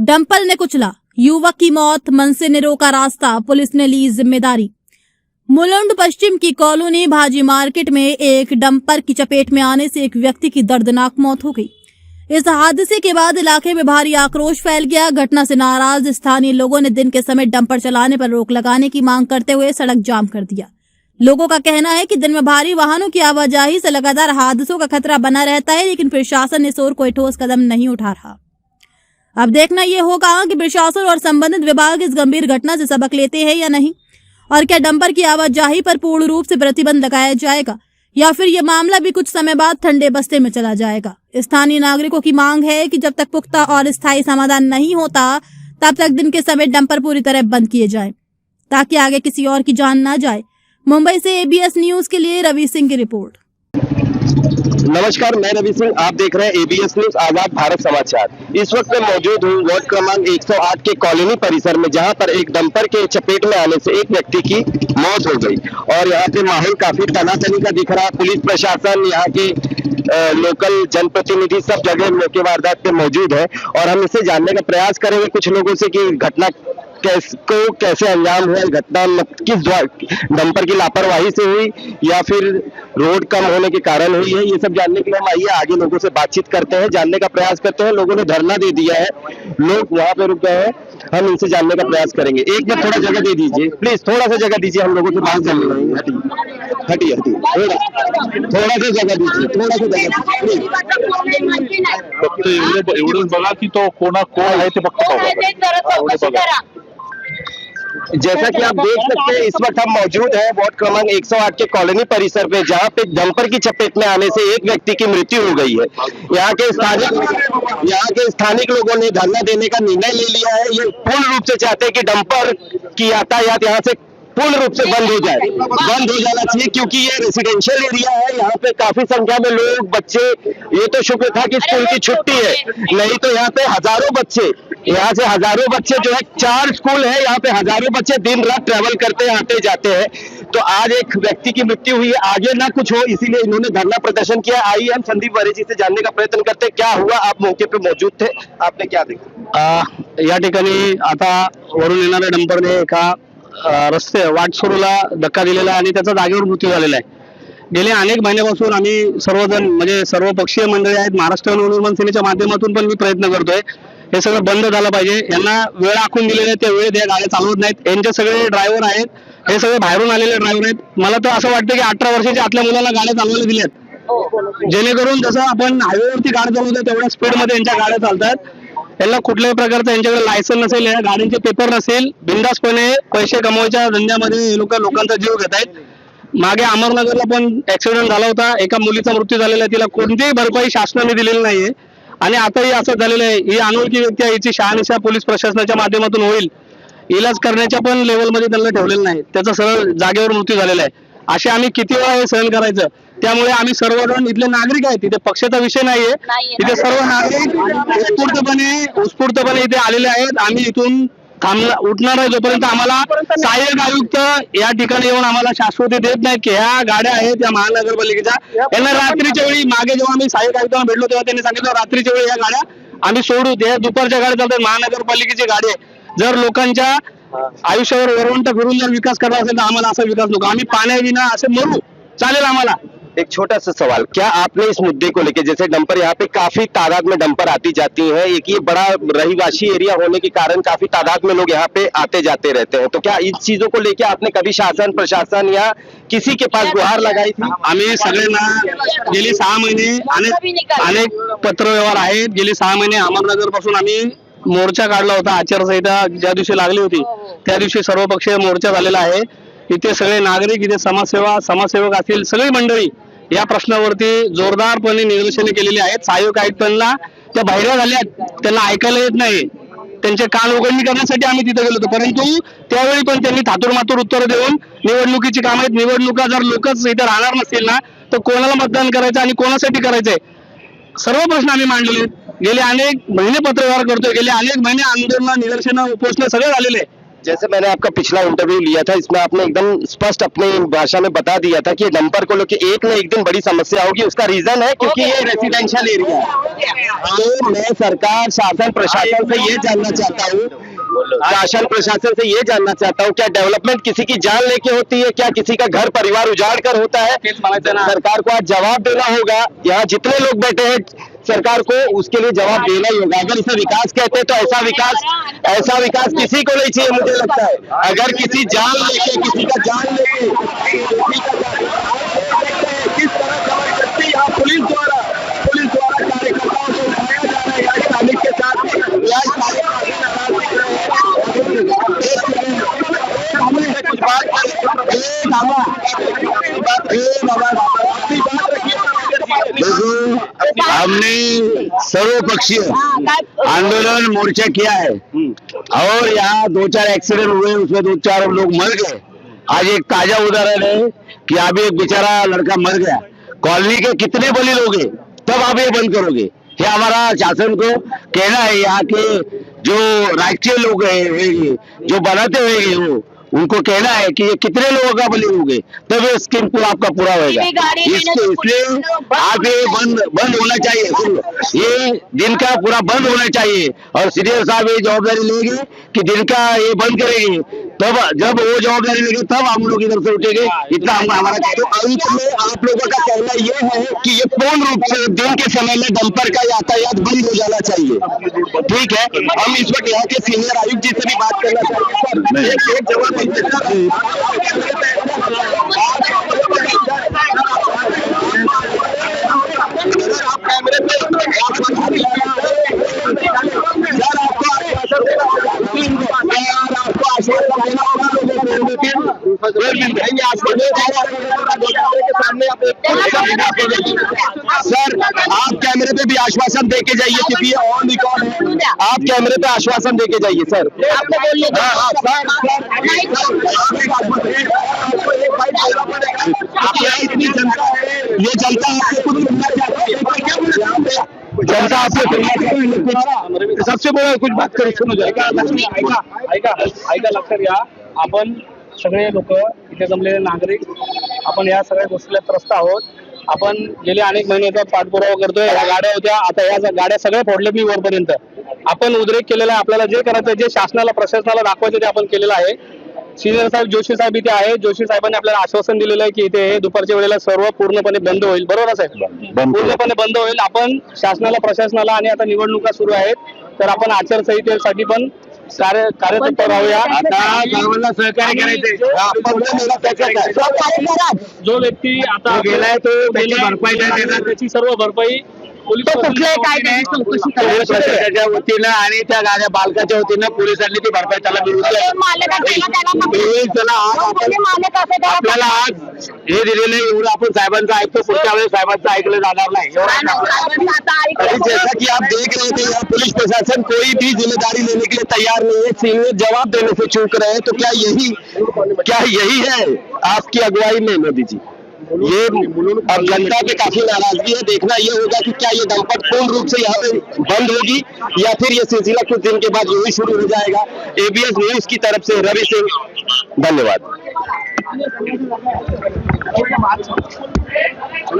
Dumper ने कुचला, युवक की मौत, मन से ने रोका रास्ता, पुलिस ने ली जिम्मेदारी। मुलुंड पश्चिम की कॉलोनी भाजी मार्केट में एक डंपर की चपेट में आने से एक व्यक्ति की दर्दनाक मौत हो गई। इस हादसे के बाद इलाके में भारी आक्रोश फैल गया। घटना से नाराज स्थानीय लोगों ने दिन के समय डंपर चलाने पर रोक लगाने की मांग करते हुए सड़क जाम कर दिया। लोगों का कहना है कि दिन में भारी वाहनों की आवाजाही से लगातार हादसों का खतरा बना रहता है, लेकिन प्रशासन इस ओर कोई ठोस कदम नहीं उठा रहा। अब देखना यह होगा कि प्रशासन और संबंधित विभाग इस गंभीर घटना से सबक लेते हैं या नहीं, और क्या डंपर की आवाजाही पर पूर्ण रूप से प्रतिबंध लगाया जाएगा या फिर यह मामला भी कुछ समय बाद ठंडे बस्ते में चला जाएगा। स्थानीय नागरिकों की मांग है कि जब तक पुख्ता और स्थायी समाधान नहीं होता तब तक दिन के समय डंपर पूरी तरह बंद किए जाएं, ताकि आगे किसी और की जान ना जाए। मुंबई से एबीएस न्यूज के लिए रवि सिंह की रिपोर्ट। नमस्कार, मैं रवि सिंह, आप देख रहे हैं एबीएस न्यूज आजाद भारत समाचार। इस वक्त मैं मौजूद हूँ वार्ड क्रमांक 108 के कॉलोनी परिसर में, जहां पर एक डंपर के चपेट में आने से एक व्यक्ति की मौत हो गई और यहाँ पे माहौल काफी तनातनी का दिख रहा है। पुलिस प्रशासन, यहाँ के लोकल जनप्रतिनिधि सब जगह मौके वारदात पे मौजूद है और हम इससे जानने का प्रयास करेंगे कुछ लोगों से कि घटना कैसे अंजाम हुआ। घटना किस डंपर की लापरवाही से हुई या फिर रोड कम होने के कारण हुई है, ये सब जानने के लिए हम आइए आगे लोगों से बातचीत करते हैं, जानने का प्रयास करते हैं। लोगों ने धरना दे दिया है, लोग वहां पे रुक गए हैं, हम इनसे जानने का प्रयास करेंगे। एक बार थोड़ा जगह दे दीजिए प्लीज, थोड़ा सा जगह दीजिए, हम लोगों से बात करनी है। हटिए थोड़ा सा जगह दीजिए, थोड़ा सा जगह फक्त एवढंच बघा की तो कोण आहे ते फक्त बघा। जैसा कि आप देख सकते हैं, इस वक्त हम मौजूद हैं वार्ड क्रमांक 108 के कॉलोनी परिसर में, जहां पे डंपर की चपेट में आने से एक व्यक्ति की मृत्यु हो गई है। यहाँ के स्थानिक लोगों ने धरना देने का निर्णय ले लिया है। ये पूर्ण रूप से चाहते हैं कि डंपर की यातायात यहाँ से पूर्ण रूप से बंद हो जाना चाहिए, क्योंकि ये रेसिडेंशियल एरिया है। यहाँ पे काफी संख्या में लोग, बच्चे, ये तो शुक्र था कि स्कूल की छुट्टी है, नहीं तो यहाँ पे हजारों बच्चे, यहाँ से हजारों बच्चे जो है, 4 स्कूल है, यहाँ पे हजारों बच्चे दिन रात ट्रेवल करते आते जाते हैं। तो आज एक व्यक्ति की मृत्यु हुई है, आगे ना कुछ हो, इसीलिए इन्होंने धरना प्रदर्शन किया। आइए हम संदीप वरे जी से जानने का प्रयत्न करते हैं क्या हुआ। आप मौके पे मौजूद थे, आपने क्या देखा? या ठिकाणी आता वरून येणाऱ्या डंपरने एका रस्ते वाटसरूला धक्का दिलेला आहे आणि त्याचा जागेवर मृत्यू झालेला आहे। गेले अनेक महिन्यापासून आम्ही सर्वजण, म्हणजे सर्व पक्षीय मंडळी आहेत, महाराष्ट्र नवनिर्माण सेनेच्या माध्यमातून पण मी प्रयत्न करतोय हे सगळं बंद झालं पाहिजे। यांना वेळ आखून दिलेले आहेत, त्या वेळेत या गाड्या चालवत नाहीत। यांचे सगळे ड्रायव्हर आहेत, हे सगळे बाहेरून आलेले ड्रायव्हर आहेत। मला तर असं वाटतं की 18 वर्षाच्या आतल्या मुलांना गाड्या चालवायला दिल्यात, जेणेकरून जसं आपण हायवेवरती गाडी चालवतो तेवढ्या स्पीडमध्ये यांच्या गाड्या चालतात। यांना कुठल्याही प्रकारचं यांच्याकडे लायसन नसेल, या गाड्यांचे पेपर नसेल, बिंदासपणे पैसे कमवायच्या धंद्यामध्ये हे लोकांचा जीव घेत आहेत। मागे अमरनगरला पण ऍक्सिडेंट झाला होता, एका मुलीचा मृत्यू झालेला आहे, तिला कोणतीही भरपाई शासनाने दिलेली नाहीये आणि आताही असं झालेलं आहे। ही अनोळखी व्यक्ती आहे, हिची शहानिशा पोलीस प्रशासनाच्या माध्यमातून होईल, इलाज करण्याच्या पण लेवलमध्ये त्यांना ठेवलेलं नाही, त्याचा सरळ जागेवर मृत्यू झालेला आहे। असे आम्ही किती वेळा हे सहन करायचं? त्यामुळे आम्ही सर्वजण इथले नागरिक आहेत, तिथे पक्षाचा विषय नाहीये, इथे सर्व नागरिक उत्स्फूर्तपणे इथे आलेले आहेत। आम्ही इथून उठणार आहे जोपर्यंत आम्हाला सहाय्यक आयुक्त या ठिकाणी येऊन आम्हाला शाश्वती देत नाहीत की ह्या गाड्या आहेत या महानगरपालिकेच्या। यांना रात्रीच्या वेळी, मागे जेव्हा आम्ही सहाय्यक आयुक्तांना भेटलो तेव्हा त्यांनी सांगितलं रात्रीच्या वेळी या गाड्या आम्ही सोडू, त्या दुपारच्या गाड्या चालतात, महानगरपालिकेची गाडी आहे। जर लोकांच्या आयुष्यावर वरवंट फिरून जर विकास करणार असेल तर आम्हाला असा विकास नको, आम्ही पाण्याविना असे मरू, चालेल आम्हाला। एक छोटा सा सवाल, क्या आपने इस मुद्दे को लेकर, जैसे डंपर यहाँ पे काफी तादाद में डंपर आती जाती है, एक ये बड़ा रहीवासी एरिया होने के कारण काफी तादाद में लोग यहाँ पे आते जाते रहते हैं, तो क्या इन चीजों को लेकर आपने कभी शासन प्रशासन या किसी के पास गुहार लगाई थी? आम्ही सगळ्यांना गेली 6 महिने अनेक पत्रव्यवहार आहेत। गेली 6 महिने अमरनगर पासून आम्ही मोर्चा काढला होता। आचारसंहिता ज्या दिवशी लागली होती त्या दिवशी सर्वपक्षीय मोर्चा झालेला आहे। इथे सगळे नागरिक, इथे समाजसेवक असतील, सगळी मंडळी या प्रश्नावरती जोरदारपणे निदर्शने केलेली आहेत। सहाय्यक आयुक्तांना त्या बहिऱ्या झाल्यात, त्यांना ऐकायला येत नाही, त्यांचे कान उघडणी करण्यासाठी आम्ही तिथे गेलो होतो, परंतु त्यावेळी पण त्यांनी थातूरमातूर उत्तर देऊन निवडणुकीची काम आहेत, निवडणुका जर लोकच इथे राहणार नसतील ना तर कोणाला मतदान करायचं आणि कोणासाठी करायचंय, सर्व प्रश्न आम्ही मांडलेले आहेत। गेले अनेक महिने पत्रव्यवहार करतोय, गेले अनेक महिने आंदोलन, निदर्शनं, उपोषण सगळे झालेले, जैसे मैंने आपका पिछला इंटरव्यू लिया था, इसमें आपने एकदम स्पष्ट अपनी भाषा में बता दिया था कि डंपर को लेकर एक न एक दिन बड़ी समस्या होगी। उसका रीजन है क्योंकि ये रेसिडेंशियल एरिया है। तो मैं सरकार, शासन, प्रशासन से ये जानना चाहता हूँ, क्या डेवलपमेंट किसी की जान लेके होती है? क्या किसी का घर परिवार उजाड़ कर होता है? सरकार को आज जवाब देना होगा। यहाँ जितने लोग बैठे हैं, सरकार को उसके लिए जवाब देना ही होगा। अगर इसे विकास कहते हैं तो ऐसा विकास किसी को नहीं चाहिए। मुझे लगता है अगर किसी जान लेके, किसी का जान लेके, किस तरह जबरदस्ती यहाँ पुलिस द्वारा कार्यकर्ताओं को उठाया जा रहा है, यहाँ सैनिक के साथ कुछ बात हमने सर्वपक्षीय आंदोलन मोर्चा किया है और यहाँ 2-4 एक्सीडेंट हुए, उसमें 2-4 लोग मर गए। आज एक ताजा उदाहरण है कि अभी एक बेचारा लड़का मर गया। कॉलोनी के कितने बलि लोगे, तब आप ये बंद करोगे? ये हमारा शासन को कहना है। यहाँ के जो राजकीय लोग हैं, जो बनाते हुए वो, उनको कहना है कि ये कितने लोगों का बलि होगे, तब ये स्कीम पूरा आपका पूरा होगा। इसलिए आप ये बंद होना चाहिए। सुन लो, ये दिन का पूरा बंद होना चाहिए और सीनियर साहब ये जवाबदारी लेंगे कि दिन का ये बंद करेंगे। तब जब वो जवाबदारी लेंगे तब हम लोग इधर से उठेंगे। इतना हमारा तो अंत में आप लोगों का कहना ये है कि ये पूर्ण रूप से दिन के समय में डंपर का यातायात बंद हो जाना चाहिए। ठीक है, हम इस वक्त यहाँ के सीनियर आयुक्त जी से भी बात करना चाहते हैं। एक जवाब सर, आप कैमरे पे भी आश्वासन दे के जाइए क्योंकि ये ऑन रिकॉर्ड है। आप कैमरे पे आश्वासन दे के जाइए सर। इतनी जनता है, ये जनता आपसे कुछ सुनना चाहती है। जनता आपसे सबसे बड़ा कुछ बात करू सुनो जाएगा। ऐका लक्षात घ्या, आपण सगळे लोक इथे जमलेले नागरिक आपण या सगळ्या गोष्टीला त्रस्त आहोत। आपण गेले अनेक महिन्याचा पाठपुरावा करतोय। या गाड्या होत्या, आता या गाड्या सगळ्या फोडल्या मी वरपर्यंत। आपण उद्रेक केलेला आहे, आपल्याला जे करायचं, जे शासनाला प्रशासनाला दाखवायचं ते आपण केलेलं आहे। सिनियर साहेब जोशी साहेब इथे आहे। जोशी साहेबांनी आपल्याला आश्वासन दिलेलं आहे की इथे दुपारच्या वेळेला सर्व पूर्णपणे बंद होईल। बरोबर साहेब? पूर्णपणे बंद होईल। आपण शासनाला, प्रशासनाला आणि आता निवडणुका सुरू आहेत तर आपण आचारसंहितेसाठी पण कार्यतत्पर राहूया। सर्वांना सहकार्य करायचे। जो व्यक्ती आता गेलाय तो त्याची भरपाई त्याची सर्व भरपाई पोलीस प्रशासनाच्या वतीनं आणि त्या गाड्या बालकाच्या वतीनं पोलिसांनी ती भरपाई त्याला मिळवून आपल्याला आज हे दिलेलं एवढं आपण साहेबांचं ऐकतो, पुढच्या वेळेस साहेबांचं ऐकलं जाणार नाही। जैसा कि आप देख रहे थे, यहाँ पुलिस प्रशासन कोई भी जिम्मेदारी लेने के लिए तैयार नहीं है। सीनियर जवाब देने से चूक रहे हैं। तो क्या यही है आपकी अगुवाई में मोदी जी? ये अब जनता की काफी नाराजगी है। देखना ये होगा कि क्या ये दंपत पूर्ण रूप से यहाँ पे बंद होगी या फिर ये सिलसिला कुछ दिन के बाद यही शुरू हो जाएगा। एबीएस न्यूज की तरफ से रवि सिंह, धन्यवाद।